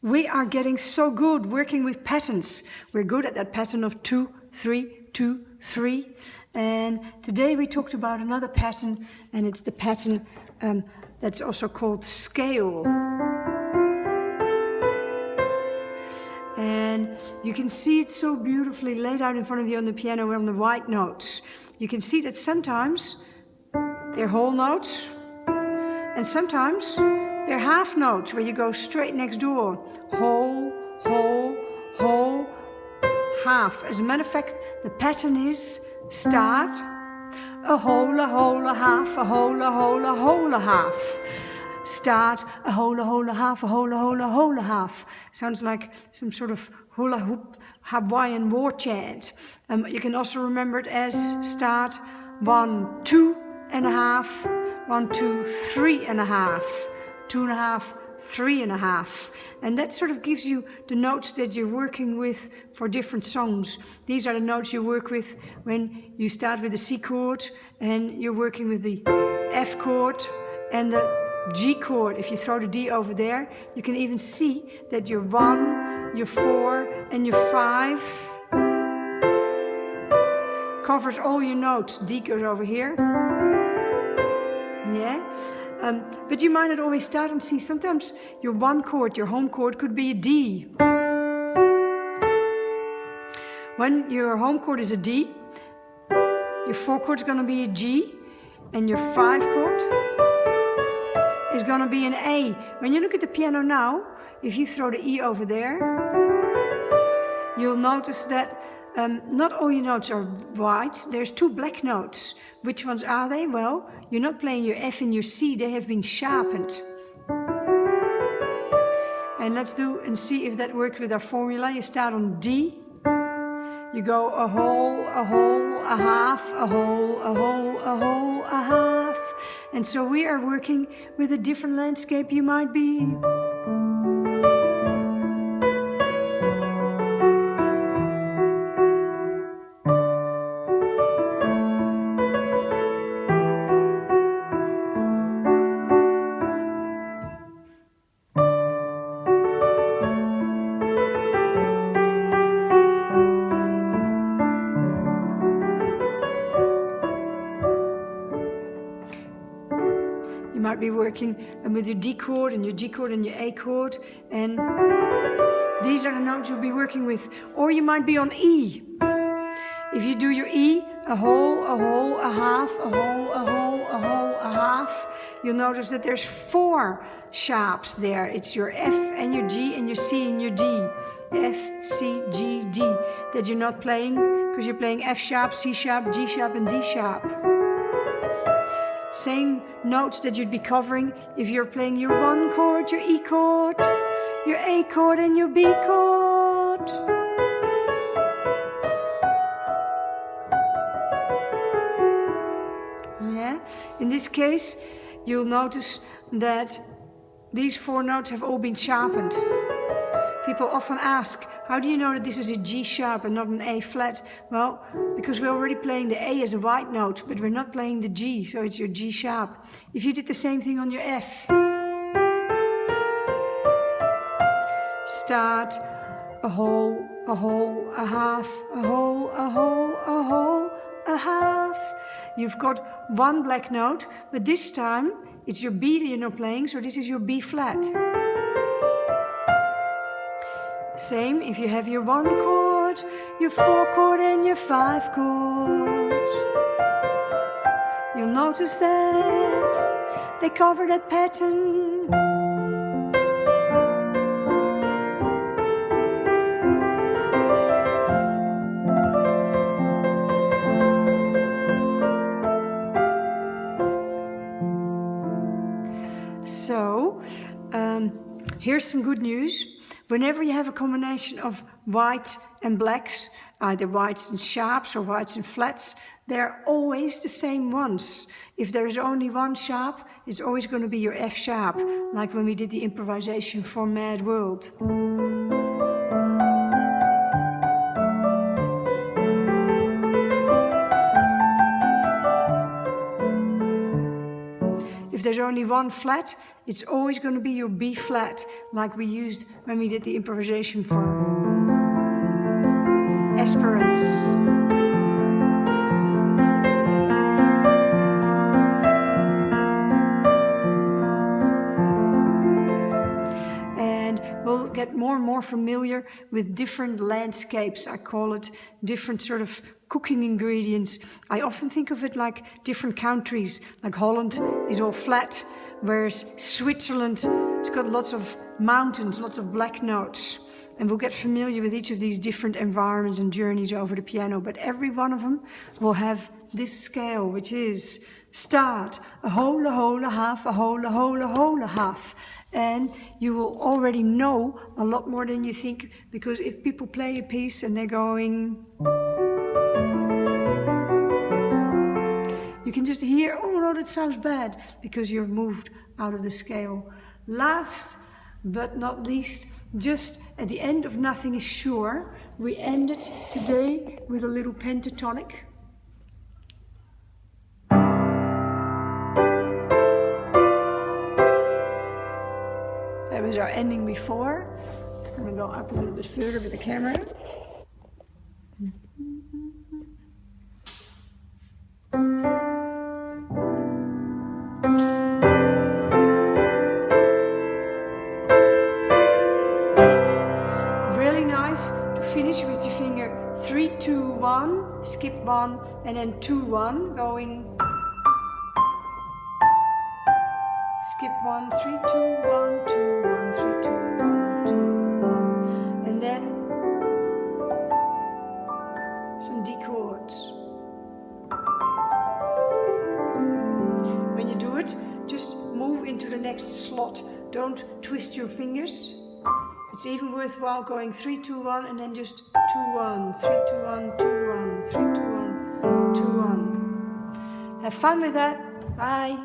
We are getting so good working with patterns. We're good at that pattern of 2, 3, 2, 3. And today we talked about another pattern, and it's the pattern that's also called scale. And you can see it so beautifully laid out in front of you on the piano on the white notes. You can see that sometimes they're whole notes, and sometimes they're half notes where you go straight next door. Whole, whole, whole, half. As a matter of fact, the pattern is start, a whole, a whole, a half, a whole, a whole, a whole, a half. Start, a whole, a half, a whole, a whole, a half. Sounds like some sort of hula hoop Hawaiian war chant. You can also remember it as start, 1, 2 and a half, 1, 2, 3 and a half, 2 and a half, 3 and a half. And that sort of gives you the notes that you're working with for different songs. These are the notes you work with when you start with the C chord and you're working with the F chord and the G chord. If you throw the D over there, you can even see that your 1, your 4 and your 5 covers all your notes. D goes over here. Yeah. But you might not always start on C. Sometimes your 1 chord, your home chord, could be a D. When your home chord is a D, your 4 chord is going to be a G, and your 5 chord is going to be an A. When you look at the piano now, if you throw the E over there, you'll notice that not all your notes are white. There's 2 black notes. Which ones are they? Well, you're not playing your F and your C. They have been sharpened. And let's do and see if that works with our formula. You start on D. You go a whole, a whole, a half, a whole, a whole, a whole, a half. And so we are working with a different landscape you might be. You might be working with your D chord and your G chord and your A chord, and these are the notes you'll be working with. Or you might be on E. If you do your E, a whole, a half, a whole, a whole, a whole, a half, you'll notice that there's 4 sharps there. It's your F and your G and your C and your D. F, C, G, D. That you're not playing because you're playing F sharp, C sharp, G sharp, and D sharp. Same notes that you'd be covering if you're playing your 1 chord, your E chord, your A chord, and your B chord. Yeah. In this case, you'll notice that these 4 notes have all been sharpened. People often ask, how do you know that this is a G sharp and not an A flat? Well, because we're already playing the A as a white note, but we're not playing the G, so it's your G sharp. If you did the same thing on your F, start, a whole, a half, a whole, a whole, a whole, a half. You've got 1 black note, but this time it's your B that you're not playing, so this is your B flat. Same if you have your 1 chord, your 4 chord and your 5 chord. You'll notice that they cover that pattern. So, here's some good news. Whenever you have a combination of white and blacks, either whites and sharps or whites and flats, they're always the same ones. If there is only 1 sharp, it's always going to be your F sharp, like when we did the improvisation for Mad World. If there's only one flat, it's always going to be your B flat, like we used when we did the improvisation for Esperance. And we'll get more and more familiar with different landscapes. I call it different sort of cooking ingredients. I often think of it like different countries, like Holland is all flat, whereas Switzerland has got lots of mountains, lots of black notes. And we'll get familiar with each of these different environments and journeys over the piano, but every one of them will have this scale, which is start, a whole, a half, a whole, a half. And you will already know a lot more than you think, because if people play a piece and they're going, you can just hear, oh no, that sounds bad, because you've moved out of the scale. Last but not least, just at the end of Nothing is Sure, we ended today with a little pentatonic. That was our ending before. It's going to go up a little bit further with the camera. Really nice to finish with your finger 3, 2, 1, skip 1, and then 2, 1, going. Skip 1, 3, 2, 1, 2, 1, 3, 2, 1, 2, 1. And then some D chords. When you do it, just move into the next slot. Don't twist your fingers. It's even worthwhile going 3, 2, 1, and then just 2, 1, 3, 2, 1, 2, 1, 3, 2, 1, 2, 1. Have fun with that. Bye.